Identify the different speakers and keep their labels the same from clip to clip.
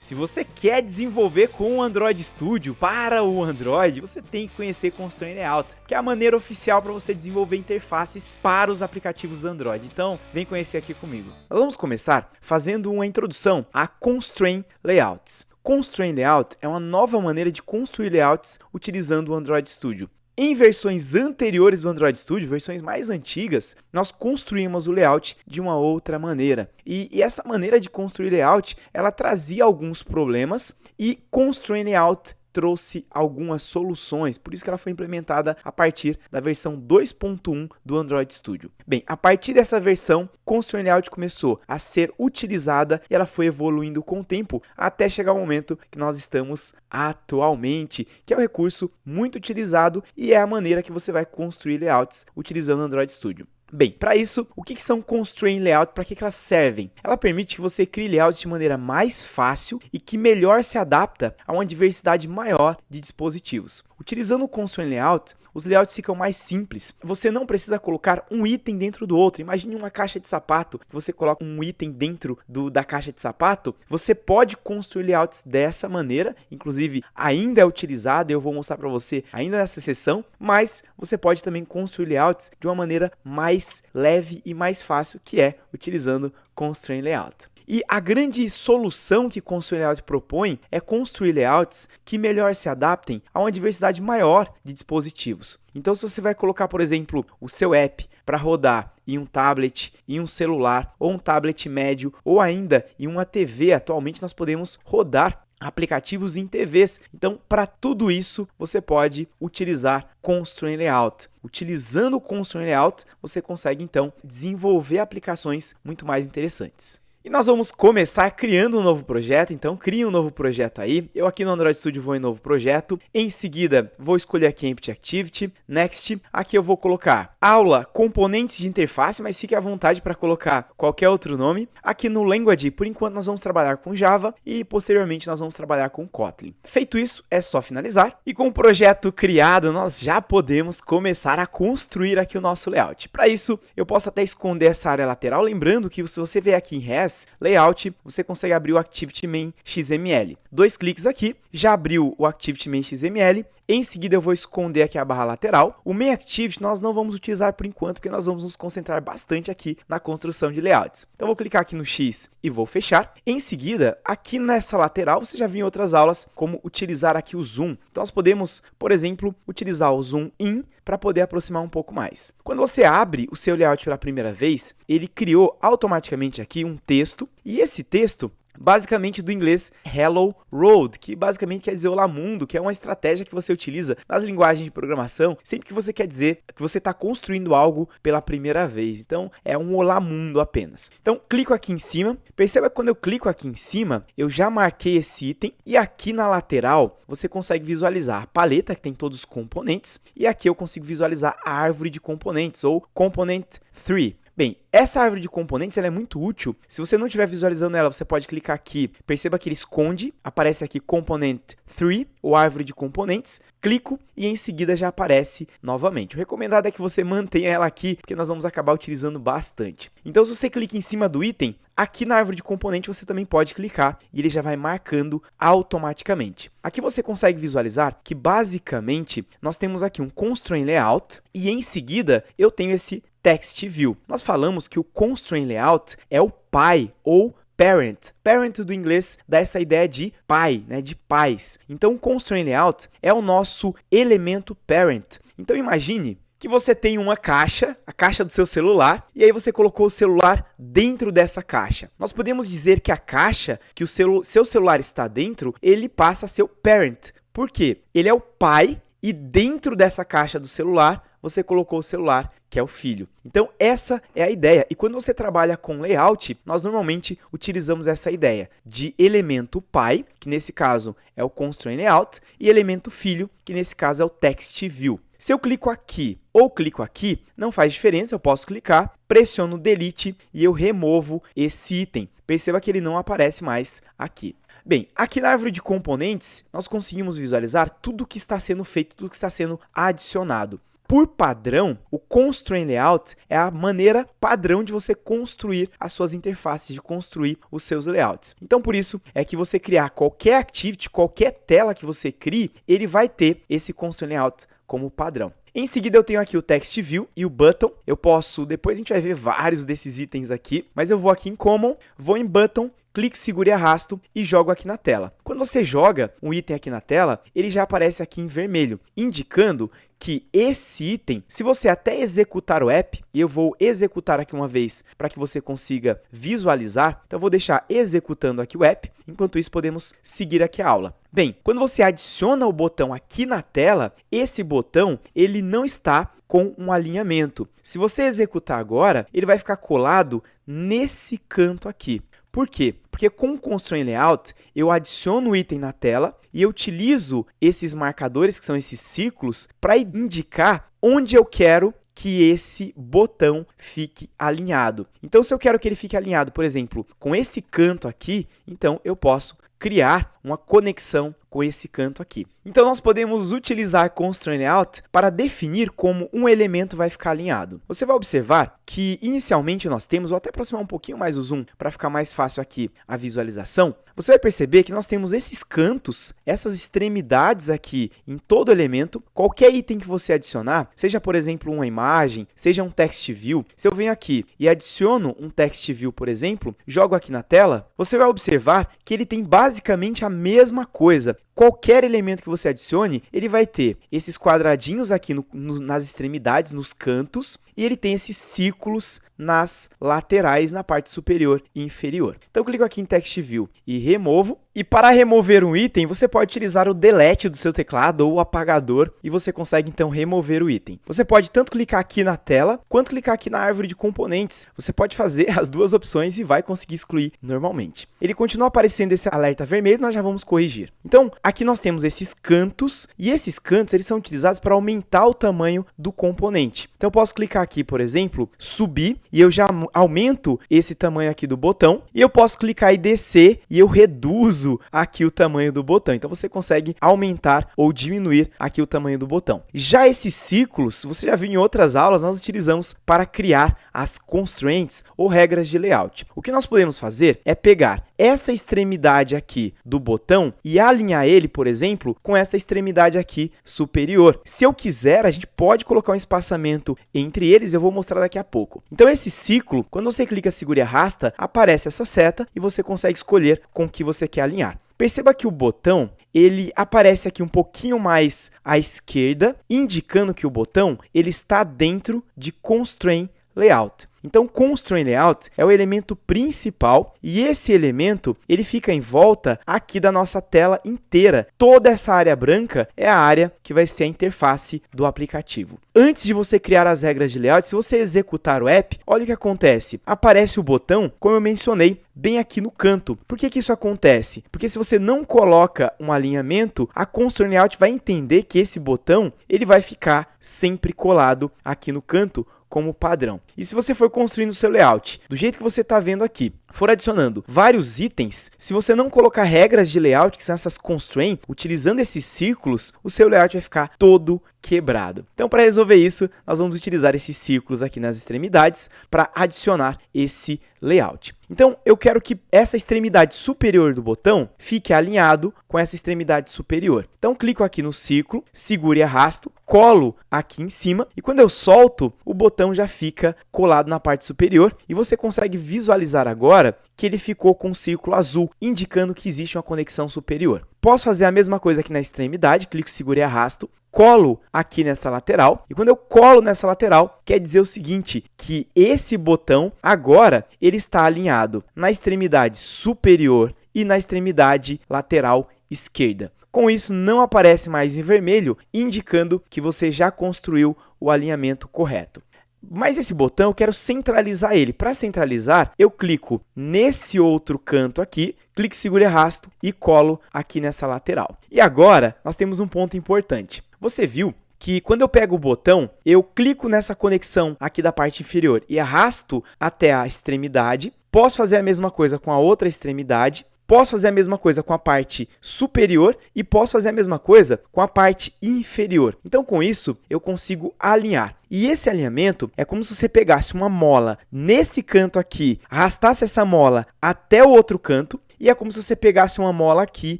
Speaker 1: Se você quer desenvolver com o Android Studio para o Android, você tem que conhecer Constraint Layout, que é a maneira oficial para você desenvolver interfaces para os aplicativos Android. Então, vem conhecer aqui comigo. Nós vamos começar fazendo uma introdução a Constraint Layouts. Constraint Layout é uma nova maneira de construir layouts utilizando o Android Studio. Em versões anteriores do Android Studio, versões mais antigas, nós construímos o layout de uma outra maneira. E essa maneira de construir layout, ela trazia alguns problemas e Constraint Layout trouxe algumas soluções, por isso que ela foi implementada a partir da versão 2.1 do Android Studio. Bem, a partir dessa versão, Constraint Layout começou a ser utilizada e ela foi evoluindo com o tempo até chegar ao momento que nós estamos atualmente, que é um recurso muito utilizado e é a maneira que você vai construir layouts utilizando o Android Studio. Bem, para isso, o que são Constraint Layout, para que elas servem? Ela permite que você crie layouts de maneira mais fácil e que melhor se adapta a uma diversidade maior de dispositivos. Utilizando o Constraint Layout, os layouts ficam mais simples. Você não precisa colocar um item dentro do outro. Imagine uma caixa de sapato, que você coloca um item dentro da caixa de sapato. Você pode construir layouts dessa maneira, inclusive ainda é utilizado, eu vou mostrar para você ainda nessa sessão, mas você pode também construir layouts de uma maneira mais leve e mais fácil, que é utilizando Constraint Layout. E a grande solução que Constraint Layout propõe é construir layouts que melhor se adaptem a uma diversidade maior de dispositivos. Então, se você vai colocar, por exemplo, o seu app para rodar em um tablet, em um celular, ou um tablet médio, ou ainda em uma TV, atualmente nós podemos rodar aplicativos em TVs. Então, para tudo isso, você pode utilizar Constraint Layout. Utilizando o Constraint Layout, você consegue, então, desenvolver aplicações muito mais interessantes. E nós vamos começar criando um novo projeto, então crie um novo projeto aí. Eu aqui no Android Studio vou em novo projeto. Em seguida, vou escolher aqui Empty Activity, Next. Aqui eu vou colocar aula componentes de interface, mas fique à vontade para colocar qualquer outro nome. Aqui no Language, por enquanto nós vamos trabalhar com Java e posteriormente nós vamos trabalhar com Kotlin. Feito isso, é só finalizar. E com o projeto criado, nós já podemos começar a construir aqui o nosso layout. Para isso, eu posso até esconder essa área lateral, lembrando que se você vier aqui em Res, Layout, você consegue abrir o ActivityMain XML. 2 cliques aqui, já abriu o ActivityMain XML. Em seguida eu vou esconder aqui a barra lateral. O Main Activity nós não vamos utilizar por enquanto, porque nós vamos nos concentrar bastante aqui na construção de layouts. Então eu vou clicar aqui no X e vou fechar. Em seguida, aqui nessa lateral, você já viu em outras aulas como utilizar aqui o Zoom. Então nós podemos, por exemplo, utilizar o Zoom In para poder aproximar um pouco mais. Quando você abre o seu layout pela primeira vez, ele criou automaticamente aqui um texto, e esse texto basicamente do inglês Hello World, que basicamente quer dizer olá mundo, que é uma estratégia que você utiliza nas linguagens de programação sempre que você quer dizer que você está construindo algo pela primeira vez. Então é um olá mundo apenas. Então clico aqui em cima, perceba que quando eu clico aqui em cima, eu já marquei esse item e aqui na lateral você consegue visualizar a paleta que tem todos os componentes e aqui eu consigo visualizar a árvore de componentes ou Component Tree. Bem, essa árvore de componentes ela é muito útil. Se você não estiver visualizando ela, você pode clicar aqui. Perceba que ele esconde, aparece aqui Component Tree, ou árvore de componentes. Clico e em seguida já aparece novamente. O recomendado é que você mantenha ela aqui, porque nós vamos acabar utilizando bastante. Então, se você clica em cima do item, aqui na árvore de componente você também pode clicar e ele já vai marcando automaticamente. Aqui você consegue visualizar que basicamente nós temos aqui um Constraint Layout e em seguida eu tenho esse Text View. Nós falamos que o Constraint Layout é o pai ou parent. Parent do inglês dá essa ideia de pai, né, de pais. Então o Constraint Layout é o nosso elemento parent. Então imagine que você tem uma caixa, a caixa do seu celular, e aí você colocou o celular dentro dessa caixa. Nós podemos dizer que a caixa que o seu celular está dentro, ele passa a ser o parent. Por quê? Ele é o pai e dentro dessa caixa do celular, você colocou o celular, que é o filho. Então, essa é a ideia. E quando você trabalha com layout, nós normalmente utilizamos essa ideia de elemento pai, que nesse caso é o Constraint Layout, e elemento filho, que nesse caso é o Text View. Se eu clico aqui ou clico aqui, não faz diferença, eu posso clicar, pressiono Delete e eu removo esse item. Perceba que ele não aparece mais aqui. Bem, aqui na árvore de componentes, nós conseguimos visualizar tudo o que está sendo feito, tudo que está sendo adicionado. por padrão, o Constraint Layout é a maneira padrão de você construir as suas interfaces, de construir os seus layouts. Então, por isso é que você criar qualquer activity, qualquer tela que você crie, ele vai ter esse Constraint Layout como padrão. Em seguida, eu tenho aqui o Text View e o Button. Eu posso, depois a gente vai ver vários desses itens aqui, mas eu vou aqui em Common, vou em Button, clico, seguro e arrasto e jogo aqui na tela. Quando você joga um item aqui na tela, ele já aparece aqui em vermelho, indicando que esse item, se você até executar o app, e eu vou executar aqui uma vez para que você consiga visualizar, então eu vou deixar executando aqui o app, enquanto isso podemos seguir aqui a aula. Bem, quando você adiciona o botão aqui na tela, esse botão ele não está com um alinhamento. Se você executar agora, ele vai ficar colado nesse canto aqui. Por quê? Porque com o Constraint Layout, eu adiciono o item na tela e eu utilizo esses marcadores, que são esses círculos, para indicar onde eu quero que esse botão fique alinhado. Então, se eu quero que ele fique alinhado, por exemplo, com esse canto aqui, então eu posso criar uma conexão com esse canto aqui. Então, nós podemos utilizar Constraint Layout para definir como um elemento vai ficar alinhado. Você vai observar que, inicialmente, nós temos, vou até aproximar um pouquinho mais o zoom para ficar mais fácil aqui a visualização, você vai perceber que nós temos esses cantos, essas extremidades aqui em todo elemento. Qualquer item que você adicionar, seja, por exemplo, uma imagem, seja um Text View, se eu venho aqui e adiciono um Text View, por exemplo, jogo aqui na tela, você vai observar que ele tem basicamente a mesma coisa. Qualquer elemento que você adicione, ele vai ter esses quadradinhos aqui nas extremidades, nos cantos, e ele tem esses círculos nas laterais, na parte superior e inferior. Então, eu clico aqui em Text View e removo. E para remover um item, você pode utilizar o Delete do seu teclado ou o apagador e você consegue, então, remover o item. Você pode tanto clicar aqui na tela, quanto clicar aqui na árvore de componentes. Você pode fazer as duas opções e vai conseguir excluir normalmente. Ele continua aparecendo esse alerta vermelho, nós já vamos corrigir. Então, aqui nós temos esses cantos, e esses cantos eles são utilizados para aumentar o tamanho do componente. Então, eu posso clicar aqui, por exemplo, subir, e eu já aumento esse tamanho aqui do botão, e eu posso clicar e descer, e eu reduzo aqui o tamanho do botão. Então, você consegue aumentar ou diminuir aqui o tamanho do botão. Já esses círculos, você já viu em outras aulas, nós utilizamos para criar as constraints ou regras de layout. O que nós podemos fazer é pegar essa extremidade aqui do botão e alinhar ele, por exemplo, com essa extremidade aqui superior. Se eu quiser, a gente pode colocar um espaçamento entre eles, eu vou mostrar daqui a pouco. Então, esse ciclo, quando você clica, segura e arrasta, aparece essa seta e você consegue escolher com o que você quer alinhar. Perceba que o botão, ele aparece aqui um pouquinho mais à esquerda, indicando que o botão ele está dentro de Constraint Layout. Então, Constraint Layout é o elemento principal e esse elemento ele fica em volta aqui da nossa tela inteira. Toda essa área branca é a área que vai ser a interface do aplicativo. Antes de você criar as regras de layout, se você executar o app, olha o que acontece. Aparece o botão, como eu mencionei, bem aqui no canto. Por que isso acontece? Porque se você não coloca um alinhamento, a Constraint Layout vai entender que esse botão ele vai ficar sempre colado aqui no canto, como padrão. E se você for construindo o seu layout do jeito que você está vendo aqui, for adicionando vários itens, se você não colocar regras de layout, que são essas constraints, utilizando esses círculos, o seu layout vai ficar todo quebrado. Então, para resolver isso, nós vamos utilizar esses círculos aqui nas extremidades para adicionar esse layout. Então, eu quero que essa extremidade superior do botão fique alinhado com essa extremidade superior. Então, clico aqui no círculo, seguro e arrasto, colo aqui em cima e quando eu solto, o botão já fica colado na parte superior e você consegue visualizar agora que ele ficou com um círculo azul, indicando que existe uma conexão superior. Posso fazer a mesma coisa aqui na extremidade, clico, seguro e arrasto, colo aqui nessa lateral, e quando eu colo nessa lateral, quer dizer o seguinte, que esse botão agora ele está alinhado na extremidade superior e na extremidade lateral esquerda. Com isso, não aparece mais em vermelho, indicando que você já construiu o alinhamento correto. Mas esse botão eu quero centralizar ele. Para centralizar, eu clico nesse outro canto aqui, clico, seguro e arrasto e colo aqui nessa lateral. E agora, nós temos um ponto importante. Você viu que quando eu pego o botão, eu clico nessa conexão aqui da parte inferior e arrasto até a extremidade. Posso fazer a mesma coisa com a outra extremidade. posso fazer a mesma coisa com a parte superior e posso fazer a mesma coisa com a parte inferior. Então, com isso, eu consigo alinhar. E esse alinhamento é como se você pegasse uma mola nesse canto aqui, arrastasse essa mola até o outro canto, e é como se você pegasse uma mola aqui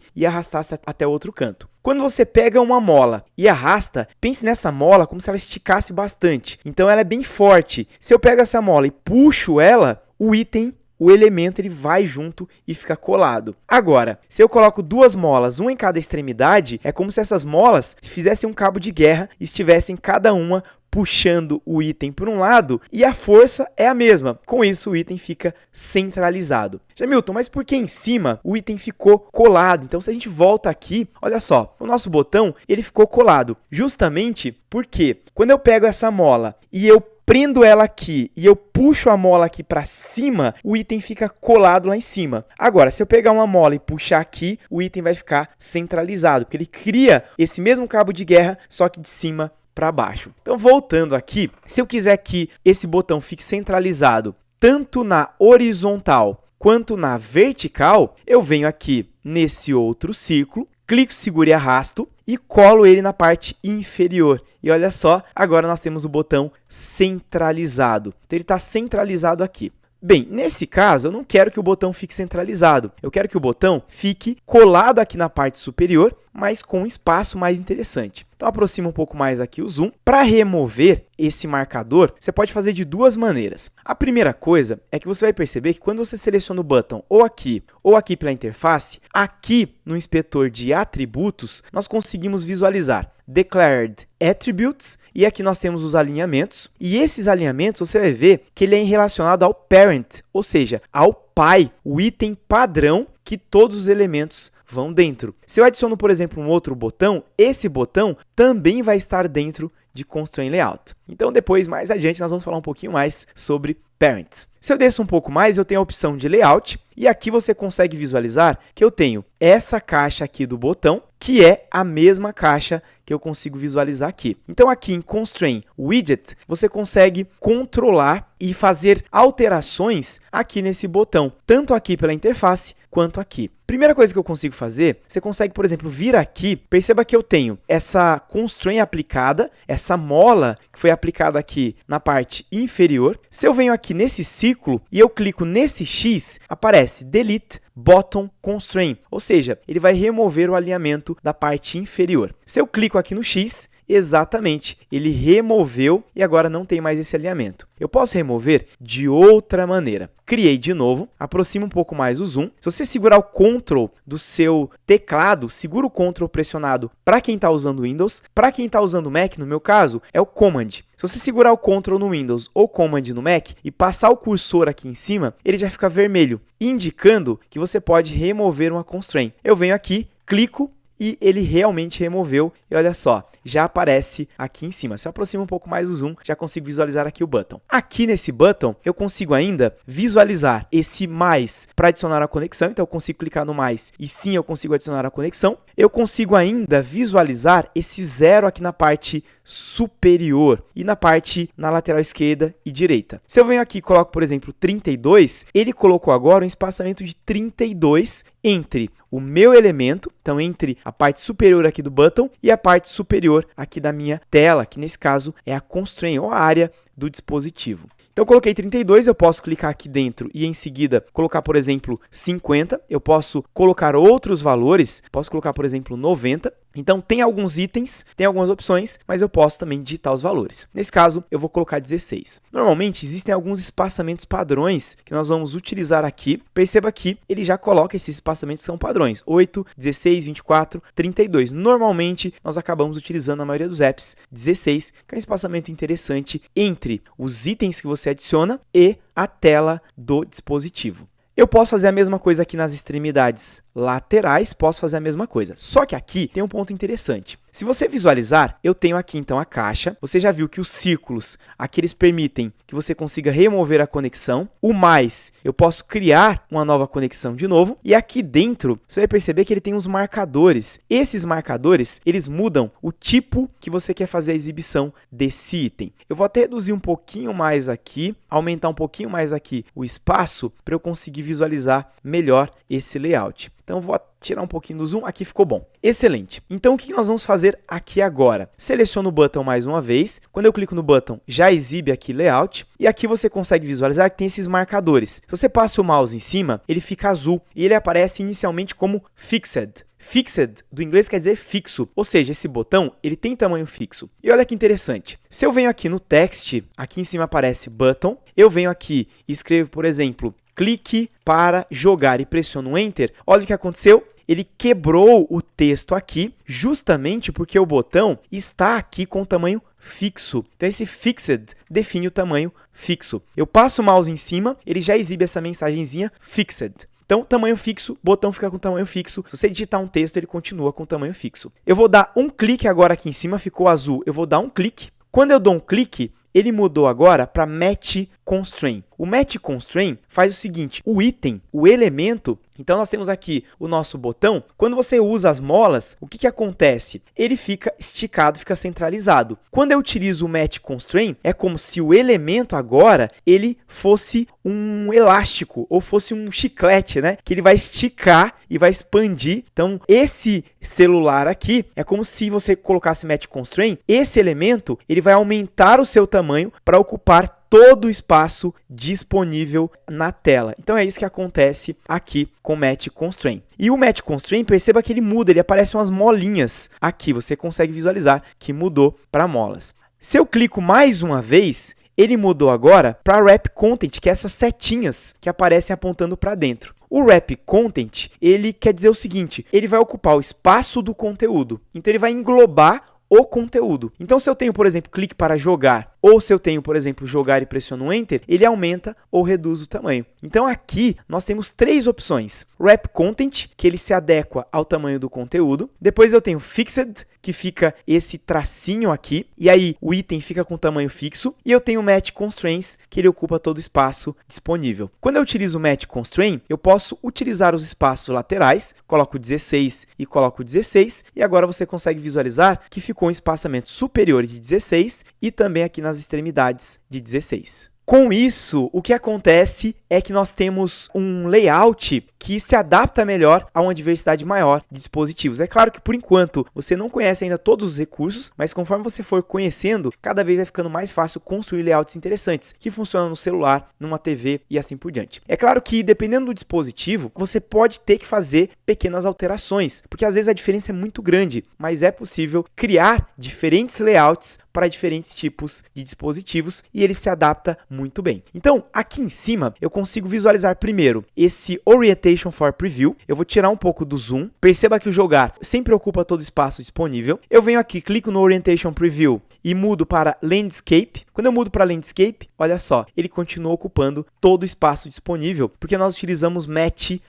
Speaker 1: e arrastasse até o outro canto. Quando você pega uma mola e arrasta, pense nessa mola como se ela esticasse bastante. Então ela é bem forte. Se eu pego essa mola e puxo ela, o elemento ele vai junto e fica colado. Agora, se eu coloco duas molas, uma em cada extremidade, é como se essas molas fizessem um cabo de guerra e estivessem cada uma puxando o item por um lado e a força é a mesma. Com isso, o item fica centralizado. Jamilton, mas por que em cima o item ficou colado? Então, se a gente volta aqui, olha só, o nosso botão ele ficou colado. Justamente porque quando eu pego essa mola e eu prendo ela aqui e eu puxo a mola aqui para cima, o item fica colado lá em cima. Agora, se eu pegar uma mola e puxar aqui, o item vai ficar centralizado, porque ele cria esse mesmo cabo de guerra, só que de cima para baixo. Então, voltando aqui, se eu quiser que esse botão fique centralizado tanto na horizontal quanto na vertical, eu venho aqui nesse outro círculo, clico, seguro e arrasto e colo ele na parte inferior. E olha só, agora nós temos o botão centralizado. Então, ele está centralizado aqui. Bem, nesse caso, eu não quero que o botão fique centralizado. Eu quero que o botão fique colado aqui na parte superior, mas com um espaço mais interessante. Então, aproxima um pouco mais aqui o zoom. Para remover esse marcador, você pode fazer de duas maneiras. A primeira coisa é que você vai perceber que quando você seleciona o botão ou aqui pela interface, aqui no inspetor de atributos, nós conseguimos visualizar Declared Attributes, e aqui nós temos os alinhamentos, e esses alinhamentos você vai ver que ele é relacionado ao parent, ou seja, ao pai, o item padrão que todos os elementos vão dentro. Se eu adiciono, por exemplo, um outro botão, esse botão também vai estar dentro de Constraint Layout. Então, depois, mais adiante, nós vamos falar um pouquinho mais sobre Parents. Se eu desço um pouco mais, eu tenho a opção de Layout, e aqui você consegue visualizar que eu tenho essa caixa aqui do botão, que é a mesma caixa que eu consigo visualizar aqui. Então, aqui em Constraint Widget, você consegue controlar e fazer alterações aqui nesse botão, tanto aqui pela interface quanto aqui. Primeira coisa que eu consigo fazer, você consegue, por exemplo, vir aqui, perceba que eu tenho essa constraint aplicada, essa mola que foi aplicada aqui na parte inferior. Se eu venho aqui nesse círculo e eu clico nesse X, aparece Delete Bottom Constraint, ou seja, ele vai remover o alinhamento da parte inferior. Se eu clico aqui no X, exatamente, ele removeu e agora não tem mais esse alinhamento. Eu posso remover de outra maneira. Criei de novo, aproxima um pouco mais o zoom. Se você segurar o Ctrl do seu teclado, segura o Ctrl pressionado para quem está usando Windows. Para quem está usando Mac, no meu caso, é o Command. Se você segurar o Ctrl no Windows ou Command no Mac e passar o cursor aqui em cima, ele já fica vermelho, indicando que você pode remover uma constraint. Eu venho aqui, clico, e ele realmente removeu, e olha só, já aparece aqui em cima. Se eu aproximo um pouco mais o zoom, já consigo visualizar aqui o button. Aqui nesse button, eu consigo ainda visualizar esse mais para adicionar a conexão, então eu consigo clicar no mais e sim, eu consigo adicionar a conexão. Eu consigo ainda visualizar esse zero aqui na parte superior e na lateral esquerda e direita. Se eu venho aqui e coloco, por exemplo, 32, ele colocou agora um espaçamento de 32 entre o meu elemento, então entre a parte superior aqui do button e a parte superior aqui da minha tela, que nesse caso é a constraint ou a área do dispositivo. Então, eu coloquei 32, eu posso clicar aqui dentro e em seguida colocar, por exemplo, 50. Eu posso colocar outros valores, posso colocar, por exemplo, 90. Então, tem alguns itens, tem algumas opções, mas eu posso também digitar os valores. Nesse caso, eu vou colocar 16. Normalmente, existem alguns espaçamentos padrões que nós vamos utilizar aqui. Perceba que ele já coloca esses espaçamentos que são padrões. 8, 16, 24, 32. Normalmente, nós acabamos utilizando na maioria dos apps 16, que é um espaçamento interessante entre os itens que você adiciona e a tela do dispositivo. Eu posso fazer a mesma coisa aqui nas extremidades laterais, posso fazer a mesma coisa. Só que aqui tem um ponto interessante. Se você visualizar, eu tenho aqui então a caixa. Você já viu que os círculos, aqui eles permitem que você consiga remover a conexão. O mais, eu posso criar uma nova conexão de novo. E aqui dentro, você vai perceber que ele tem uns marcadores. Esses marcadores, eles mudam o tipo que você quer fazer a exibição desse item. Eu vou até reduzir um pouquinho mais aqui, aumentar um pouquinho mais aqui o espaço para eu conseguir visualizar melhor esse layout. Então, eu vou tirar um pouquinho do zoom, aqui ficou bom. Excelente. Então, o que nós vamos fazer aqui agora? Seleciono o button mais uma vez. Quando eu clico no button, já exibe aqui layout. E aqui você consegue visualizar que tem esses marcadores. Se você passa o mouse em cima, ele fica azul e ele aparece inicialmente como Fixed. Fixed, do inglês, quer dizer fixo, ou seja, esse botão ele tem tamanho fixo. E olha que interessante, se eu venho aqui no text, aqui em cima aparece button, eu venho aqui e escrevo, por exemplo, clique para jogar e pressiono Enter, olha o que aconteceu. Ele quebrou o texto aqui, justamente porque o botão está aqui com o tamanho fixo. Então, esse Fixed define o tamanho fixo. Eu passo o mouse em cima, ele já exibe essa mensagenzinha Fixed. Então, tamanho fixo, botão fica com tamanho fixo. Se você digitar um texto, ele continua com tamanho fixo. Eu vou dar um clique agora aqui em cima, ficou azul. Eu vou dar um clique. Quando eu dou um clique, ele mudou agora para Match Constraint. O Match Constraint faz o seguinte, o item, o elemento, então nós temos aqui o nosso botão, quando você usa as molas, o que acontece? Ele fica esticado, fica centralizado. Quando eu utilizo o Match Constraint, é como se o elemento agora, ele fosse um elástico, ou fosse um chiclete, né? Que ele vai esticar e vai expandir. Então, esse celular aqui, é como se você colocasse Match Constraint, esse elemento, ele vai aumentar o seu tamanho para ocupar todo o espaço disponível na tela. Então é isso que acontece aqui com o Match Constraint. E o Match Constraint, perceba que ele muda, ele aparece umas molinhas aqui, você consegue visualizar que mudou para molas. Se eu clico mais uma vez, ele mudou agora para Wrap Content, que é essas setinhas que aparecem apontando para dentro. O Wrap Content, ele quer dizer o seguinte, ele vai ocupar o espaço do conteúdo. Então ele vai englobar o conteúdo. Então, se eu tenho, por exemplo, clique para jogar, ou se eu tenho, por exemplo, jogar e pressiono Enter, ele aumenta ou reduz o tamanho. Então, aqui nós temos três opções. Wrap Content, que ele se adequa ao tamanho do conteúdo. Depois eu tenho Fixed, que fica esse tracinho aqui, e aí o item fica com tamanho fixo. E eu tenho Match Constraints, que ele ocupa todo o espaço disponível. Quando eu utilizo o Match Constraint, eu posso utilizar os espaços laterais, coloco 16 e coloco 16, e agora você consegue visualizar que ficou um espaçamento superior de 16 e também aqui nas extremidades de 16. Com isso, o que acontece é que nós temos um layout que se adapta melhor a uma diversidade maior de dispositivos. É claro que, por enquanto, você não conhece ainda todos os recursos, mas conforme você for conhecendo, cada vez vai ficando mais fácil construir layouts interessantes, que funcionam no celular, numa TV e assim por diante. É claro que, dependendo do dispositivo, você pode ter que fazer pequenas alterações, porque às vezes a diferença é muito grande, mas é possível criar diferentes layouts para diferentes tipos de dispositivos e ele se adapta muito bem. Então, aqui em cima, eu consigo visualizar primeiro esse Orientation for Preview. Eu vou tirar um pouco do zoom. Perceba que o jogar sempre ocupa todo o espaço disponível. Eu venho aqui, clico no Orientation Preview e mudo para Landscape. Quando eu mudo para Landscape, olha só, ele continua ocupando todo o espaço disponível, porque nós utilizamos Match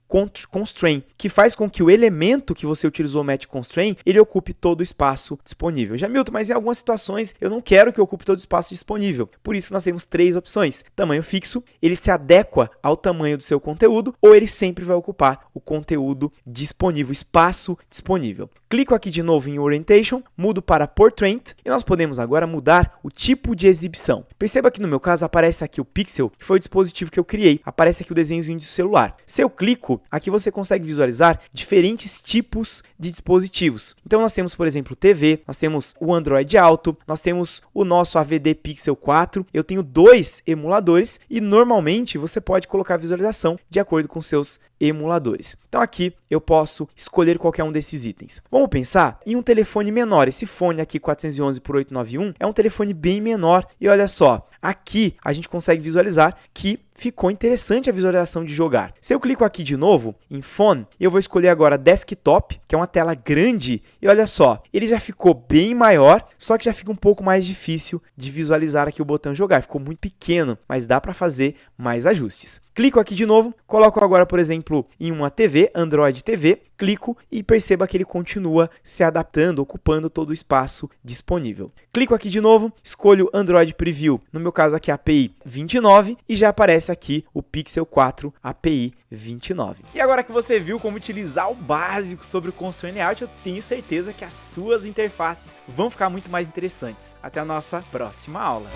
Speaker 1: Constraint, que faz com que o elemento que você utilizou Match Constraint, ele ocupe todo o espaço disponível. Jamilton, mas em algumas situações eu não quero que ocupe todo o espaço disponível. Por isso nós temos três opções. Tamanho fixo, ele se adequa ao tamanho do seu conteúdo, ou ele sempre vai ocupar o conteúdo disponível, espaço disponível. Clico aqui de novo em Orientation, mudo para Portrait e nós podemos agora mudar o tipo de exibição. Perceba que no meu caso aparece aqui o Pixel, que foi o dispositivo que eu criei. Aparece aqui o desenhozinho de celular. Se eu clico, aqui você consegue visualizar diferentes tipos de dispositivos. Então nós temos, por exemplo, TV, nós temos o Android Auto, nós temos o nosso AVD Pixel 4. Eu tenho dois emuladores e normalmente você pode colocar a visualização de acordo com seus emuladores. Então aqui eu posso escolher qualquer um desses itens. Vamos pensar em um telefone menor. Esse fone aqui 411 por 891 é um telefone bem menor e olha só, aqui a gente consegue visualizar que ficou interessante a visualização de jogar. Se eu clico aqui de novo em Phone, eu vou escolher agora Desktop, que é uma tela grande, e olha só, ele já ficou bem maior, só que já fica um pouco mais difícil de visualizar aqui o botão jogar. Ficou muito pequeno, mas dá para fazer mais ajustes. Clico aqui de novo, coloco agora, por exemplo, exemplo, em uma TV, Android TV, clico e perceba que ele continua se adaptando, ocupando todo o espaço disponível. Clico aqui de novo, escolho Android Preview, no meu caso aqui a API 29, e já aparece aqui o Pixel 4 API 29. E agora que você viu como utilizar o básico sobre o Constraint Layout, eu tenho certeza que as suas interfaces vão ficar muito mais interessantes. Até a nossa próxima aula.